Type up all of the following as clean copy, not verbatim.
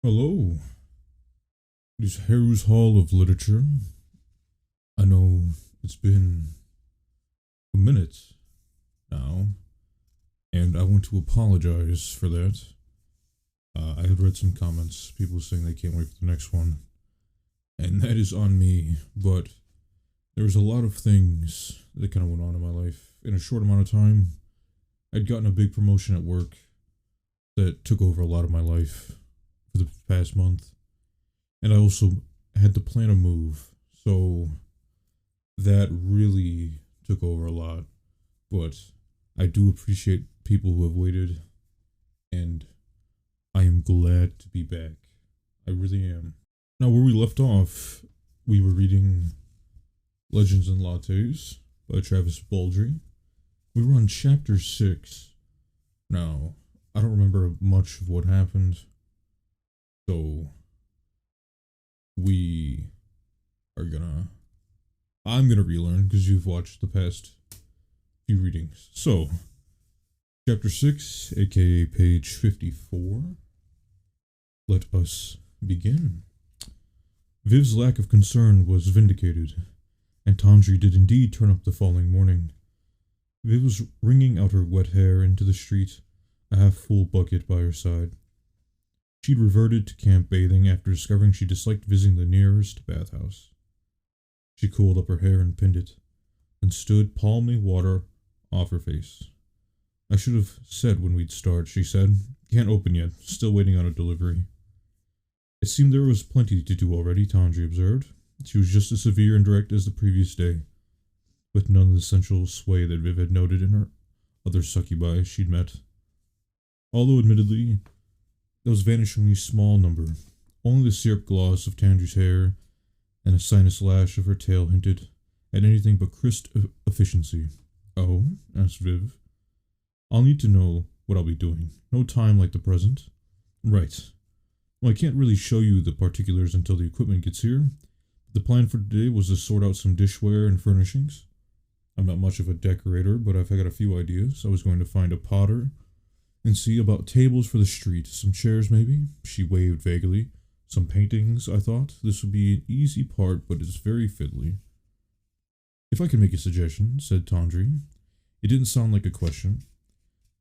Hello, it is Harrow's Hall of Literature. I know it's been a minute now, and I want to apologize for that. I had read some comments, people saying they can't wait for the next one, and that is on me, but there was a lot of things that kind of went on in my life in a short amount of time. I'd gotten a big promotion at work that took over a lot of my life for the past month, and I also had to plan a move, so that really took over a lot. But I do appreciate people who have waited, and I am glad to be back. I really am. Now, where we left off, we were reading Legends and Lattes by Travis Baldry. We were on chapter 6. Now, I don't remember much of what happened, so we are gonna. I'm gonna relearn because you've watched the past few readings. So, chapter 6, aka page 54. Let us begin. Viv's lack of concern was vindicated, and Tandri did indeed turn up the following morning. Viv was wringing out her wet hair into the street, a half-full bucket by her side. She'd reverted to camp bathing after discovering she disliked visiting the nearest bathhouse. She coiled up her hair and pinned it, and stood palming water off her face. I should have said when we'd start, she said. Can't open yet, still waiting on a delivery. It seemed there was plenty to do already, Tandri observed. She was just as severe and direct as the previous day, with none of the sensual sway that Viv had noted in her other succubi she'd met. Although, admittedly, that was a vanishingly small number. Only the syrup gloss of Tandri's hair and a sinus lash of her tail hinted at anything but crisp efficiency. Oh? Asked Viv. I'll need to know what I'll be doing. No time like the present. Right. Well, I can't really show you the particulars until the equipment gets here. The plan for today was to sort out some dishware and furnishings. I'm not much of a decorator, but I've got a few ideas. I was going to find a potter and see about tables for the street. Some chairs, maybe? She waved vaguely. Some paintings, I thought. This would be an easy part, but it's very fiddly. If I could make a suggestion, said Tandri. It didn't sound like a question.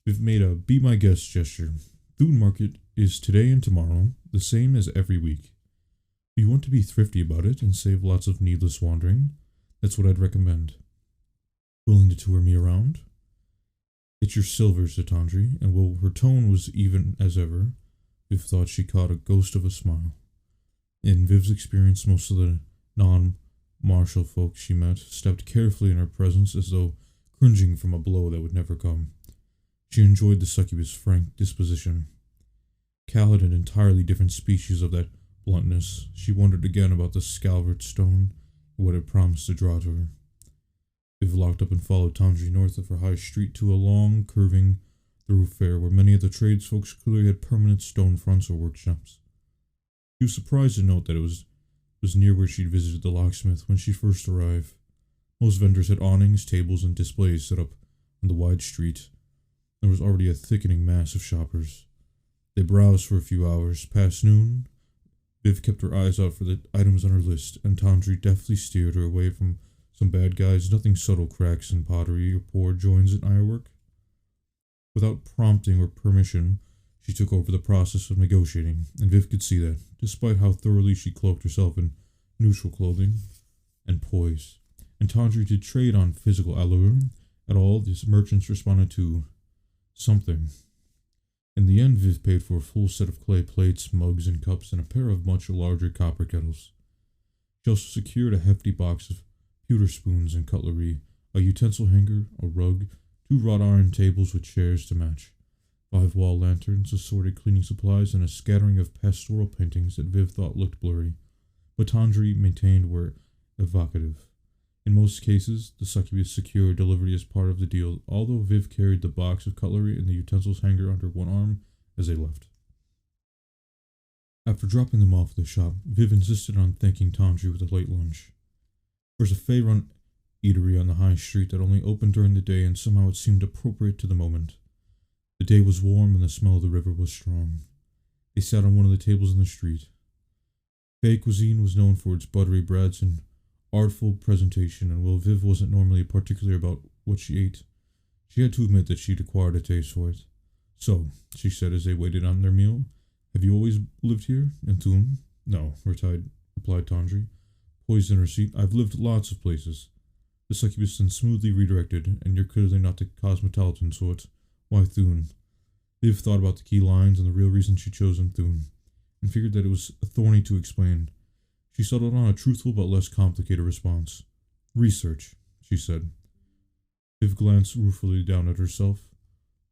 Viv made a be my guest gesture. Food market is today and tomorrow, the same as every week. If you want to be thrifty about it and save lots of needless wandering, that's what I'd recommend. Willing to tour me around? It's your silver, said Tandri, and while her tone was even as ever, Viv thought she caught a ghost of a smile. In Viv's experience, most of the non-martial folk she met stepped carefully in her presence as though cringing from a blow that would never come. She enjoyed the succubus' frank disposition. Cal had an entirely different species of that bluntness. She wondered again about the Scalvert stone and what it promised to draw to her. Viv locked up and followed Tandri north of her high street to a long, curving thoroughfare where many of the tradesfolks clearly had permanent stone fronts or workshops. She was surprised to note that it was near where she'd visited the locksmith when she first arrived. Most vendors had awnings, tables, and displays set up on the wide street. There was already a thickening mass of shoppers. They browsed for a few hours. Past noon, Viv kept her eyes out for the items on her list, and Tandri deftly steered her away from some bad guys, nothing subtle cracks in pottery or poor joins in ironwork. Without prompting or permission, she took over the process of negotiating, and Viv could see that, despite how thoroughly she cloaked herself in neutral clothing and poise, and Tandri did trade on physical allure at all, these merchants responded to something. In the end, Viv paid for a full set of clay plates, mugs, and cups, and a pair of much larger copper kettles. She also secured a hefty box of pewter spoons and cutlery, a utensil hanger, a rug, 2 wrought iron tables with chairs to match, 5 wall lanterns, assorted cleaning supplies, and a scattering of pastoral paintings that Viv thought looked blurry, but Tandri maintained were evocative. In most cases, the succubus secured delivery as part of the deal, although Viv carried the box of cutlery and the utensils hanger under one arm as they left. After dropping them off at the shop, Viv insisted on thanking Tandri with a late lunch. There was a Fey-run eatery on the high street that only opened during the day, and somehow it seemed appropriate to the moment. The day was warm and the smell of the river was strong. They sat on one of the tables in the street. Fake cuisine was known for its buttery breads and artful presentation, and while Viv wasn't normally particular about what she ate, she had to admit that she'd acquired a taste for it. So, she said as they waited on their meal, have you always lived here, in Thun? No, replied Tandri, poised in her seat. I've lived lots of places. The succubus then smoothly redirected, and you're clearly not the cosmopolitan sort. Why Thun? Viv thought about the key lines and the real reason she'd chosen Thun, and figured that it was thorny to explain. She settled on a truthful but less complicated response. Research, she said. Viv glanced ruefully down at herself.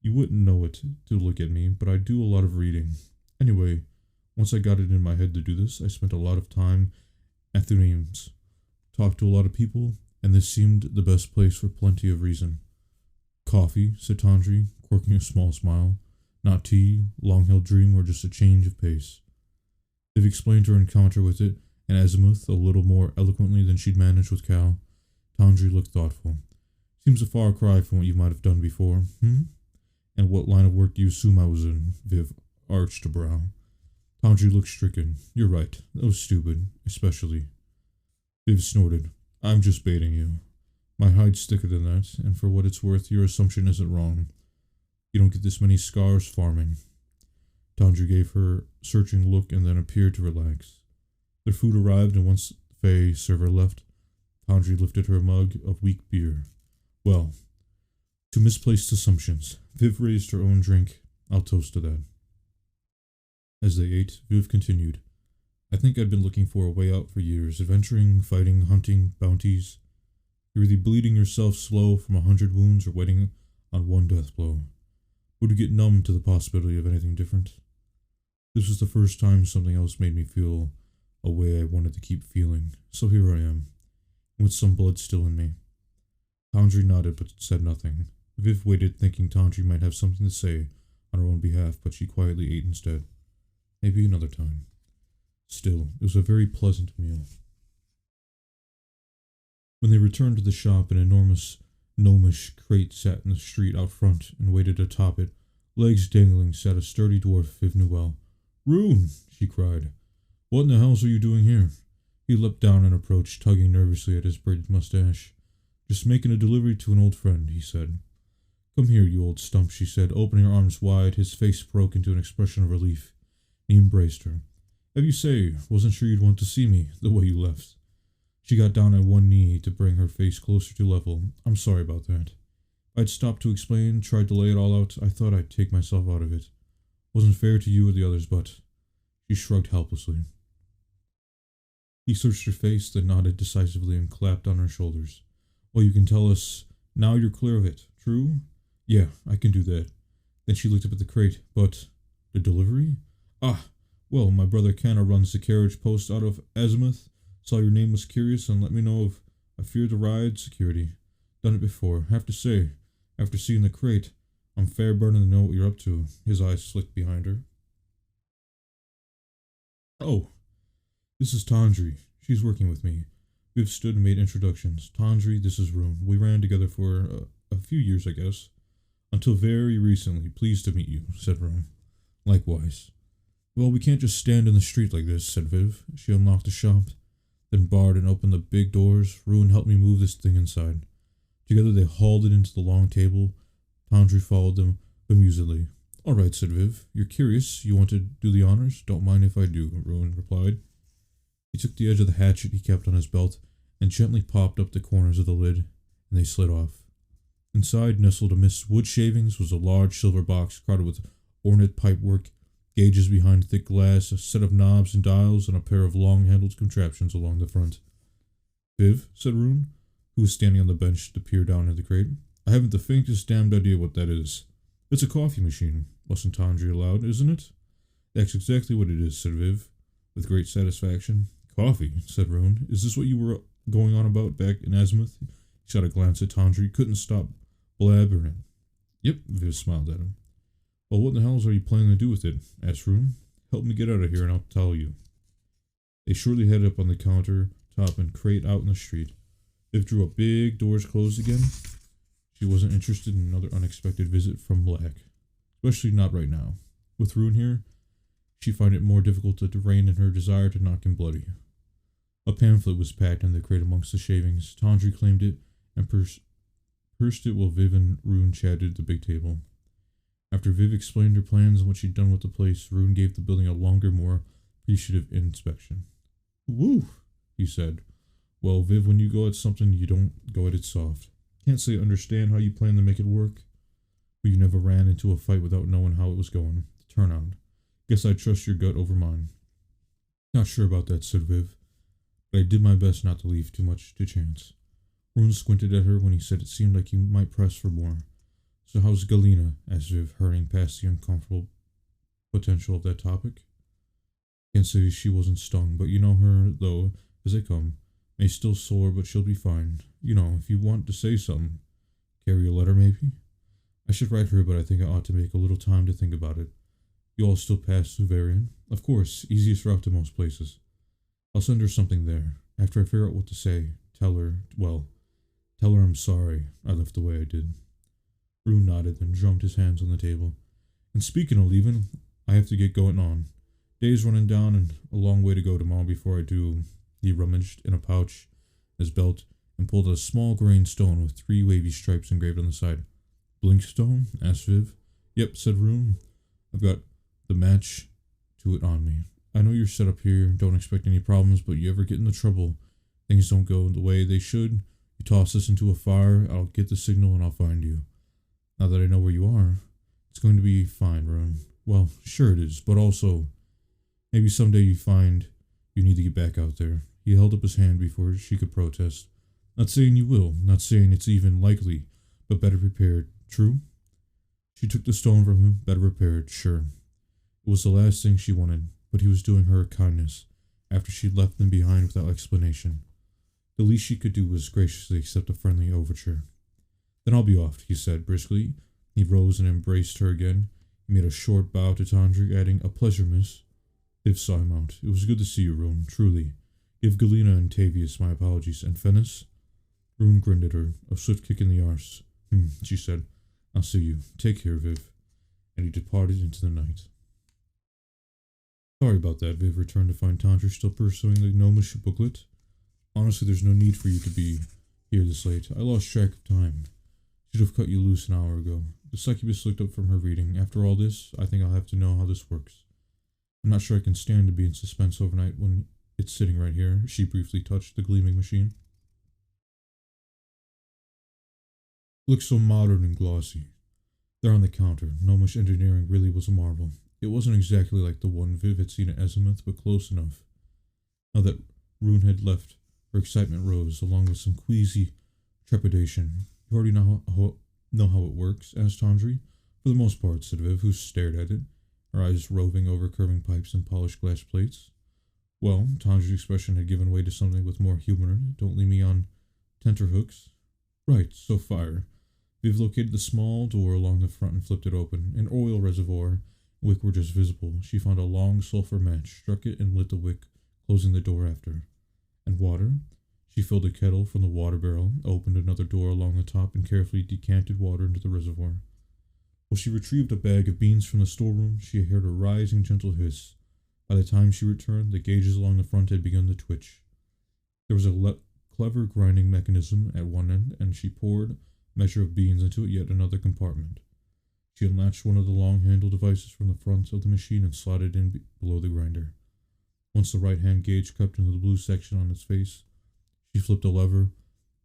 You wouldn't know it to look at me, but I do a lot of reading. Anyway, once I got it in my head to do this, I spent a lot of time at Thunames, talked to a lot of people, and this seemed the best place for plenty of reason. Coffee, said Tandri, quirking a small smile. Not tea, long-held dream, or just a change of pace. Viv explained her encounter with it, and Azimuth a little more eloquently than she'd managed with Cal. Tandri looked thoughtful. Seems a far cry from what you might have done before, And what line of work do you assume I was in? Viv arched a brow. Tandri looked stricken. You're right. That was stupid, especially. Viv snorted. I'm just baiting you. My hide's thicker than that, and for what it's worth, your assumption isn't wrong. You don't get this many scars farming. Tandri gave her a searching look and then appeared to relax. Their food arrived, and once Faye server left, Tandri lifted her mug of weak beer. Well, to misplaced assumptions. Viv raised her own drink. I'll toast to that. As they ate, Viv continued. I think I'd been looking for a way out for years, adventuring, fighting, hunting, bounties. You're either bleeding yourself slow from 100 wounds or waiting on one death blow. Would you get numb to the possibility of anything different? This was the first time something else made me feel a way I wanted to keep feeling, so here I am, with some blood still in me. Tandri nodded but said nothing. Viv waited, thinking Tandri might have something to say on her own behalf, but she quietly ate instead. Maybe another time. Still, it was a very pleasant meal. When they returned to the shop, an enormous gnomish crate sat in the street out front and waited atop it. Legs dangling sat a sturdy dwarf Viv knew well. Roon! She cried. What in the hell are you doing here? He leapt down and approached, tugging nervously at his braided mustache. Just making a delivery to an old friend, he said. Come here, you old stump, she said, opening her arms wide. His face broke into an expression of relief. He embraced her. Have you say, wasn't sure you'd want to see me, the way you left. She got down on one knee to bring her face closer to level. I'm sorry about that. I'd stopped to explain, tried to lay it all out. I thought I'd take myself out of it. Wasn't fair to you or the others, but... She shrugged helplessly. He searched her face, then nodded decisively and clapped on her shoulders. Well, you can tell us now you're clear of it, true? Yeah, I can do that. Then she looked up at the crate. But the delivery? Ah, well, my brother Canna runs the carriage post out of Azimuth. Saw your name was curious and let me know if I feared the ride security. Done it before. Have to say, after seeing the crate, I'm fair burning to know what you're up to. His eyes slicked behind her. Oh, this is Tandri. She's working with me. Viv stood and made introductions. Tandri, this is Roon. We ran together for a few years, I guess. Until very recently. Pleased to meet you, said Roon. Likewise. Well, we can't just stand in the street like this, said Viv. She unlocked the shop, then barred and opened the big doors. Roon helped me move this thing inside. Together they hauled it into the long table. Tandri followed them bemusedly. All right, said Viv. You're curious. You want to do the honors? Don't mind if I do, Roon replied. He took the edge of the hatchet he kept on his belt and gently popped up the corners of the lid, and they slid off. Inside, nestled amidst wood shavings, was a large silver box crowded with ornate pipework, gauges behind thick glass, a set of knobs and dials, and a pair of long-handled contraptions along the front. Viv, said Roon, who was standing on the bench to peer down at the crate. I haven't the faintest damned idea what that is. It's a coffee machine, wasn't Tandri allowed, isn't it? That's exactly what it is, said Viv, with great satisfaction. Coffee, said Roon. Is this what you were going on about back in Azimuth? He shot a glance at Tandri, couldn't stop blabbering. Yep, Viv smiled at him. Well, what in the hell are you planning to do with it? Asked Roon. Help me get out of here and I'll tell you. They shortly headed up on the counter top and crate out in the street. Viv drew up big doors closed again. She wasn't interested in another unexpected visit from Black. Especially not right now. With Roon here, She found it more difficult to rein in her desire to knock him bloody. A pamphlet was packed in the crate amongst the shavings. Tandri claimed it and pursed it while Viv and Roon chatted at the big table. After Viv explained her plans and what she'd done with the place, Roon gave the building a longer, more appreciative inspection. "Woo," he said. "Well, Viv, when you go at something, you don't go at it soft. Can't say I understand how you plan to make it work, but you never ran into a fight without knowing how it was going to turn out. Guess I trust your gut over mine." "Not sure about that," said Viv, "but I did my best not to leave too much to chance." Roon squinted at her when he said it seemed like he might press for more. "So how's Galena?" asked Viv, hurrying past the uncomfortable potential of that topic. "Can't say she wasn't stung, but you know her, though, as they come. May still sore, but she'll be fine. You know, if you want to say something, carry a letter, maybe? I should write her, but I think I ought to make a little time to think about it. You all still pass Suvarian? Of course, easiest route to most places. I'll send her something there. After I figure out what to say, tell her I'm sorry I left the way I did." Roon nodded, then drummed his hands on the table. "And speaking of leaving, I have to get going on. Day's running down and a long way to go tomorrow before I do." He rummaged in a pouch, his belt, and pulled a small grain stone with 3 wavy stripes engraved on the side. "Blinkstone?" asked Viv. "Yep," said Roon. "I've got the match to it on me. I know you're set up here, don't expect any problems, but you ever get into trouble, things don't go the way they should, you toss us into a fire, I'll get the signal and I'll find you. Now that I know where you are, it's going to be fine, Roon. Well, sure it is, but also, maybe someday you find you need to get back out there." He held up his hand before she could protest. "Not saying you will, not saying it's even likely, but better prepared. True?" She took the stone from him, better prepared, sure. It was the last thing she wanted, but he was doing her a kindness, after she'd left them behind without explanation. The least she could do was graciously accept a friendly overture. "Then I'll be off," he said briskly. He rose and embraced her again. He made a short bow to Tandri, adding, "A pleasure, miss." Viv saw him out. "It was good to see you, Roon, truly. Give Galena and Tavius my apologies. And Fennis?" Roon grinned at her, a swift kick in the arse. She said. "I'll see you. Take care, Viv." And he departed into the night. "Sorry about that," Viv returned to find Tandri still pursuing the gnomish booklet. "Honestly, there's no need for you to be here this late. I lost track of time. Should have cut you loose an hour ago." The succubus looked up from her reading. "After all this, I think I'll have to know how this works. I'm not sure I can stand to be in suspense overnight when it's sitting right here." She briefly touched the gleaming machine. "It looks so modern and glossy. There on the counter, gnomish engineering really was a marvel. It wasn't exactly like the one Viv had seen at Azimuth, but close enough." Now that Roon had left, her excitement rose, along with some queasy trepidation. "You already know how it works?" asked Tandri. "For the most part," said Viv, who stared at it, her eyes roving over curving pipes and polished glass plates. "Well," Tandri's expression had given way to something with more humor in it. "Don't leave me on tenterhooks." "Right, so fire." Viv located the small door along the front and flipped it open. An oil reservoir and wick were just visible. She found a long sulfur match, struck it, and lit the wick, closing the door after. "And water?" She filled a kettle from the water barrel, opened another door along the top, and carefully decanted water into the reservoir. While she retrieved a bag of beans from the storeroom, she heard a rising gentle hiss. By the time she returned, the gauges along the front had begun to twitch. There was a clever grinding mechanism at one end, and she poured a measure of beans into yet another compartment. She unlatched one of the long-handled devices from the front of the machine and slotted it in below the grinder. Once the right-hand gauge crept into the blue section on its face, she flipped a lever,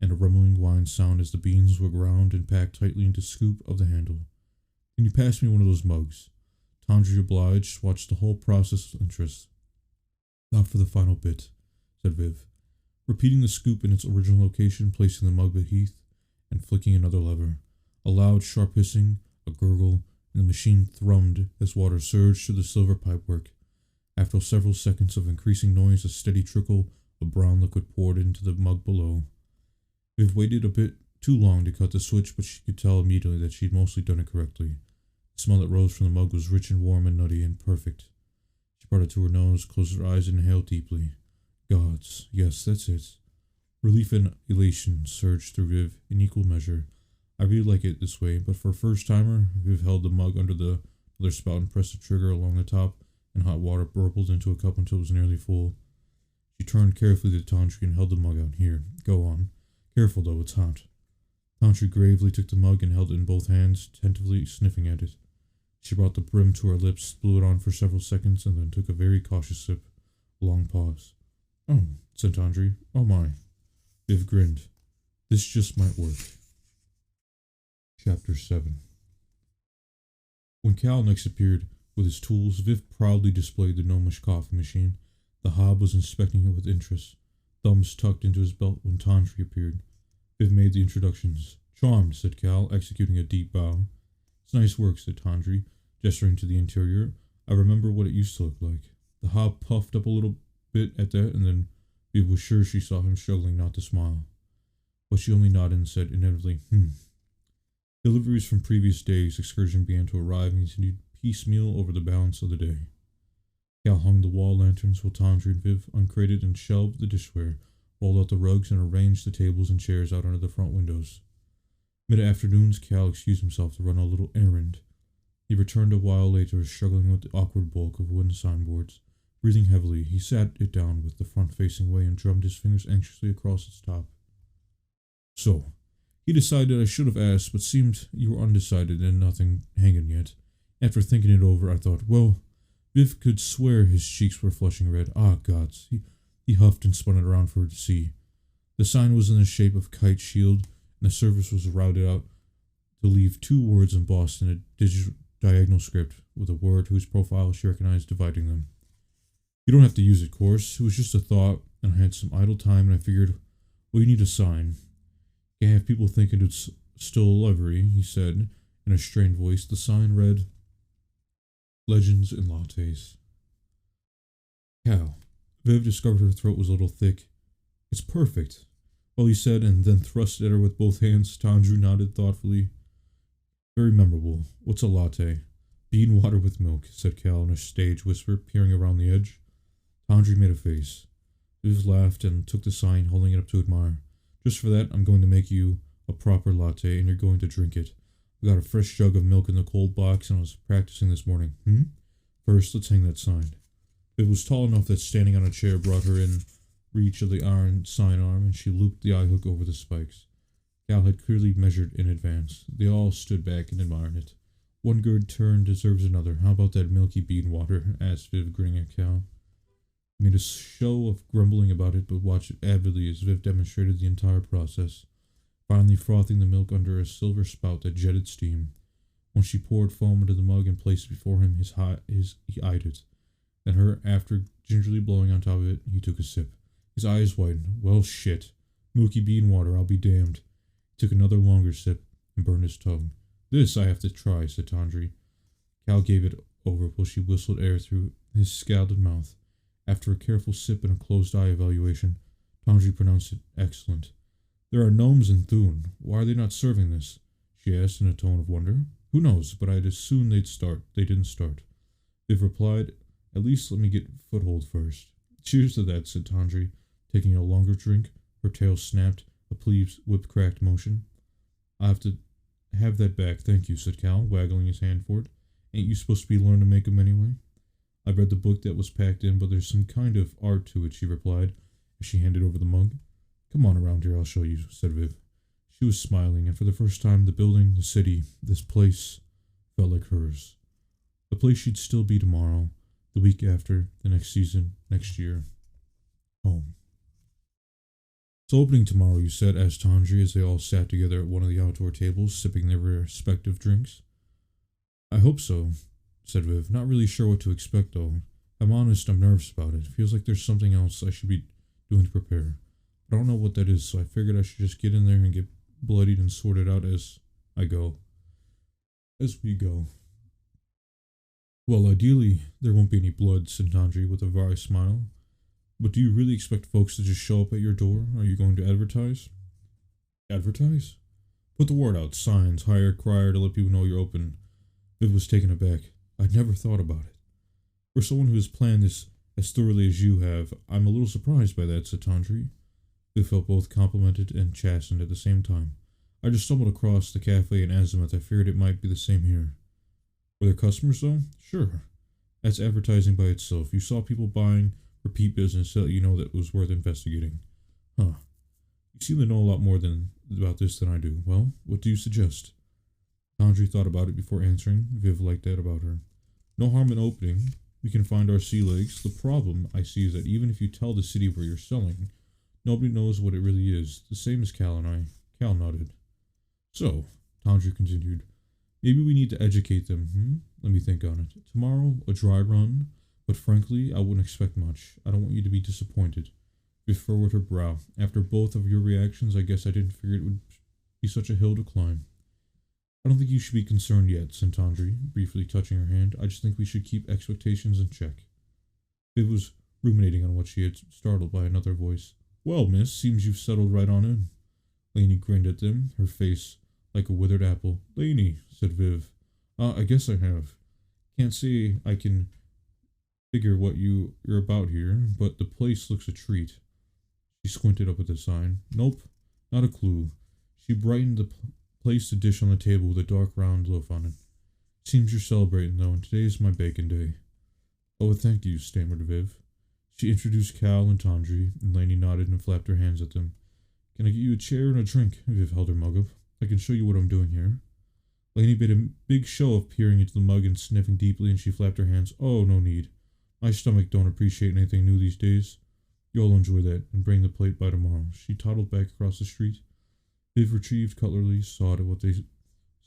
and a rumbling whine sound as the beans were ground and packed tightly into the scoop of the handle. "Can you pass me one of those mugs?" Tandri obliged, watched the whole process with interest. "Not for the final bit," said Viv, repeating the scoop in its original location, placing the mug beneath, and flicking another lever. A loud, sharp hissing, a gurgle, and the machine thrummed as water surged through the silver pipework. After several seconds of increasing noise, a steady trickle of brown liquid poured into the mug below. Viv waited a bit too long to cut the switch, but she could tell immediately that she'd mostly done it correctly. The smell that rose from the mug was rich and warm and nutty and perfect. She brought it to her nose, closed her eyes, and inhaled deeply. Gods, yes, that's it. Relief and elation surged through Viv in equal measure. "I really like it this way, but for a first-timer," Viv held the mug under the other spout and pressed the trigger along the top, and hot water burbled into a cup until it was nearly full. She turned carefully to Tantri and held the mug out. Here, go on. Careful though, it's hot. Tantri gravely took the mug and held it in both hands, tentatively sniffing at it. She brought the brim to her lips, blew it on for several seconds, and then took a very cautious sip. A long pause. Oh, said Tantri. Oh my. Viv grinned. This just might work. Chapter 7. When Cal next appeared with his tools, Viv proudly displayed the gnomish coffee machine. The hob was inspecting it with interest, thumbs tucked into his belt when Tantri appeared. Viv made the introductions. Charmed, said Cal, executing a deep bow. It's nice work, said Tantri, gesturing to the interior. I remember what it used to look like. The hob puffed up a little bit at that, and then Viv was sure she saw him struggling not to smile. But she only nodded and said inevitably, Deliveries from previous days' excursion began to arrive and continued piecemeal over the balance of the day. Cal hung the wall lanterns while Tantri and Viv uncrated and shelved the dishware, rolled out the rugs, and arranged the tables and chairs out under the front windows. Mid-afternoons, Cal excused himself to run a little errand. He returned a while later, struggling with the awkward bulk of wooden signboards. Breathing heavily, he sat it down with the front-facing way and drummed his fingers anxiously across its top. So, he decided I should have asked, but seemed you were undecided and nothing hanging yet. After thinking it over, I thought, well, Viv could swear his cheeks were flushing red. Ah, gods. He huffed and spun it around for her to see. The sign was in the shape of a kite shield, and the surface was routed out to leave 2 words embossed in a diagonal script, with a word whose profile she recognized dividing them. You don't have to use it, course. It was just a thought, and I had some idle time, and I figured, well, you need a sign. Can't have people thinking it's still a livery, he said, in a strained voice. The sign read, Legends and Lattes. Cal. Viv discovered her throat was a little thick. It's perfect. Well, he said, and then thrust at her with both hands. Tantri nodded thoughtfully. Very memorable. What's a latte? Bean water with milk, said Cal in a stage whisper, peering around the edge. Tantri made a face. Viv laughed and took the sign, holding it up to admire. Just for that, I'm going to make you a proper latte, and you're going to drink it. I got a fresh jug of milk in the cold box, and I was practicing this morning. First, let's hang that sign. It was tall enough that standing on a chair brought her in reach of the iron sign arm, and she looped the eye hook over the spikes. Cal had clearly measured in advance. They all stood back and admired it. One good turn deserves another. How about that milky bean water? Asked Viv, grinning at Cal. He made a show of grumbling about it, but watched it avidly as Viv demonstrated the entire process, finally frothing the milk under a silver spout that jetted steam. When she poured foam into the mug and placed it before him, he eyed it. Then after gingerly blowing on top of it, he took a sip. His eyes widened. Well, shit. Milky bean water, I'll be damned. He took another longer sip and burned his tongue. This I have to try, said Tantri. Cal gave it over while she whistled air through his scalded mouth. After a careful sip and a closed-eye evaluation, Tantri pronounced it excellent. There are gnomes in Thune. Why are they not serving this? She asked in a tone of wonder. Who knows, but I'd as soon they'd start. They didn't start. Viv replied, At least let me get foothold first. Cheers to that, said Tantri, taking a longer drink. Her tail snapped, a pleased whip-cracked motion. I have to have that back, thank you, said Cal, waggling his hand for it. Ain't you supposed to be learning to make 'em anyway? I read the book that was packed in, but there's some kind of art to it, she replied, as she handed over the mug. Come on around here, I'll show you, said Viv. She was smiling, and for the first time the building, the city, this place, felt like hers. The place she'd still be tomorrow, the week after, the next season, next year. Home. It's opening tomorrow, you said, asked Tantri as they all sat together at one of the outdoor tables, sipping their respective drinks. I hope so, said Viv. Not really sure what to expect, though. I'm honest, I'm nervous about it. Feels like there's something else I should be doing to prepare. I don't know what that is, so I figured I should just get in there and get bloodied and sort it out as I go. As we go. Well, ideally, there won't be any blood, said Tantri with a wry smile. But do you really expect folks to just show up at your door? Are you going to advertise? Advertise? Put the word out, signs, hire a crier to let people know you're open. Viv was taken aback. I'd never thought about it. For someone who has planned this as thoroughly as you have, I'm a little surprised by that, said Tantri. Viv felt both complimented and chastened at the same time. I just stumbled across the cafe in Azimuth. I figured it might be the same here. Were there customers, though? Sure. That's advertising by itself. You saw people buying repeat business that you know that was worth investigating. Huh. You seem to know a lot more than about this than I do. Well, what do you suggest? Tandri thought about it before answering. Viv liked that about her. No harm in opening. We can find our sea legs. The problem I see is that even if you tell the city where you're selling, nobody knows what it really is. The same as Cal and I. Cal nodded. So, Tandri continued, maybe we need to educate them. Let me think on it. Tomorrow, a dry run, but frankly, I wouldn't expect much. I don't want you to be disappointed. Viv furrowed her brow. After both of your reactions, I guess I didn't figure it would be such a hill to climb. I don't think you should be concerned yet, said Tandri, briefly touching her hand. I just think we should keep expectations in check. Viv was ruminating on what she had, startled by another voice. Well, miss, seems you've settled right on in. Lainey grinned at them, her face like a withered apple. Lainey, said Viv. I guess I have. Can't say I can figure what you're about here, but the place looks a treat. She squinted up at the sign. Nope, not a clue. She brightened the placed a dish on the table with a dark round loaf on it. Seems you're celebrating, though, and today's my bacon day. Oh, thank you, stammered Viv. She introduced Cal and Tandri, and Lainey nodded and flapped her hands at them. Can I get you a chair and a drink? Viv held her mug up. I can show you what I'm doing here. Lainey made a big show of peering into the mug and sniffing deeply, and she flapped her hands. Oh, no need. My stomach don't appreciate anything new these days. You'll enjoy that, and bring the plate by tomorrow. She toddled back across the street. Viv retrieved cutlery, saw that what they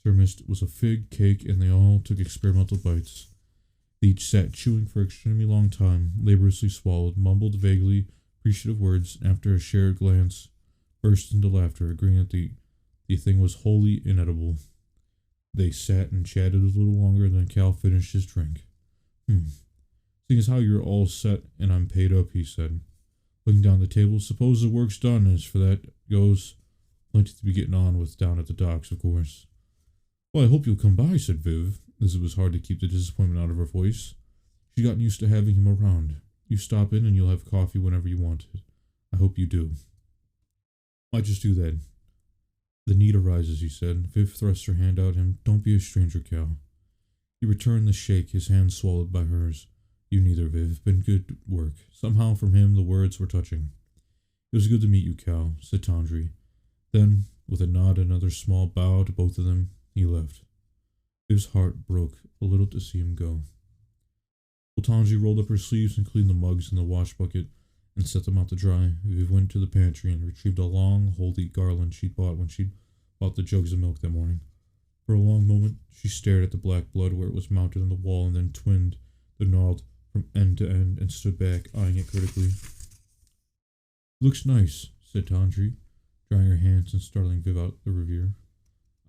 surmised was a fig cake, and they all took experimental bites. They each sat chewing for an extremely long time, laboriously swallowed, mumbled vaguely appreciative words, and after a shared glance, burst into laughter, agreeing that the thing was wholly inedible. They sat and chatted a little longer, then Cal finished his drink. Seeing as how you're all set and I'm paid up, he said, looking down the table, suppose the work's done, as for that goes, plenty to be getting on with down at the docks, of course. Well, I hope you'll come by, said Viv, as it was hard to keep the disappointment out of her voice. She'd gotten used to having him around. You stop in and you'll have coffee whenever you want it. I hope you do. Might just do that. The need arises, he said. Viv thrust her hand out at him. Don't be a stranger, Cal. He returned the shake, his hand swallowed by hers. You neither, Viv. Been good work. Somehow from him the words were touching. It was good to meet you, Cal, said Tandri. Then, with a nod and another small bow to both of them, he left. Viv's heart broke a little to see him go. While Tandri rolled up her sleeves and cleaned the mugs in the wash bucket and set them out to dry, Viv went to the pantry and retrieved a long, holdy garland she'd bought when she'd bought the jugs of milk that morning. For a long moment, she stared at the black blood where it was mounted on the wall and then twinned the gnarled from end to end and stood back, eyeing it critically. Looks nice, said Tandri, drying her hands and startling Viv out the reverie.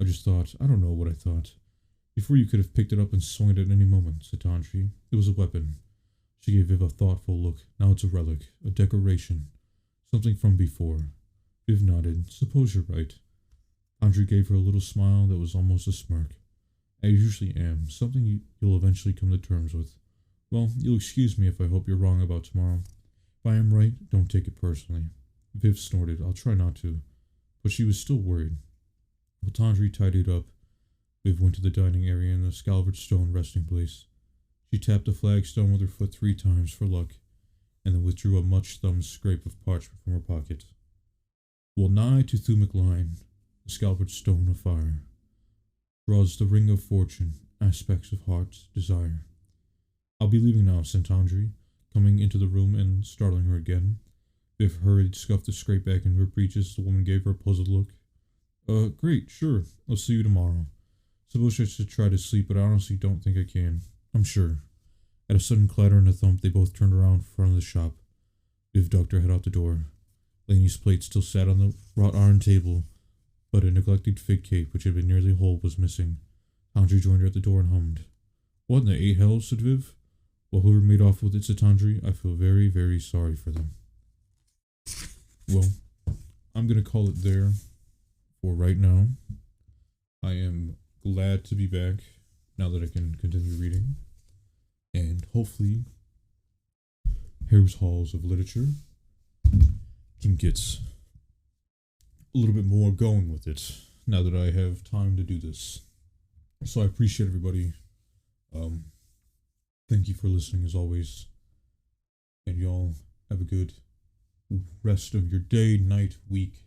I just thought, I don't know what I thought. Before you could have picked it up and swung it at any moment, said Tandri. It was a weapon. She gave Viv a thoughtful look. Now it's a relic, a decoration, something from before. Viv nodded. Suppose you're right. Tandri gave her a little smile that was almost a smirk. I usually am, something you'll eventually come to terms with. Well, you'll excuse me if I hope you're wrong about tomorrow. If I am right, don't take it personally. Viv snorted. I'll try not to. But she was still worried. While Tandri tidied up, Viv went to the dining area and the scalvered stone resting place. She tapped the flagstone with her foot 3 times for luck, and then withdrew a much-thumbed scrape of parchment from her pocket. Well nigh to Thumacline, the scalvered stone of fire, draws the ring of fortune, aspects of heart's desire. I'll be leaving now, said Tandri, coming into the room and startling her again. Viv hurried, scuffed the scrape back into her breeches. The woman gave her a puzzled look. Great, sure. I'll see you tomorrow. Suppose I should try to sleep, but I honestly don't think I can. I'm sure. At a sudden clatter and a thump, they both turned around in front of the shop. Viv ducked her head out the door. Lainey's plate still sat on the wrought iron table, but a neglected fig cake, which had been nearly whole, was missing. Tandri joined her at the door and hummed. What in the 8 hells, said Viv. Well, whoever made off with it, said Tandri, I feel very, very sorry for them. Well, I'm going to call it there for right now. I am glad to be back now that I can continue reading. And hopefully, Harry's Halls of Literature can get a little bit more going with it now that I have time to do this. So I appreciate everybody Thank you for listening as always. And y'all have a good rest of your day, night, week.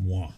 Mwah.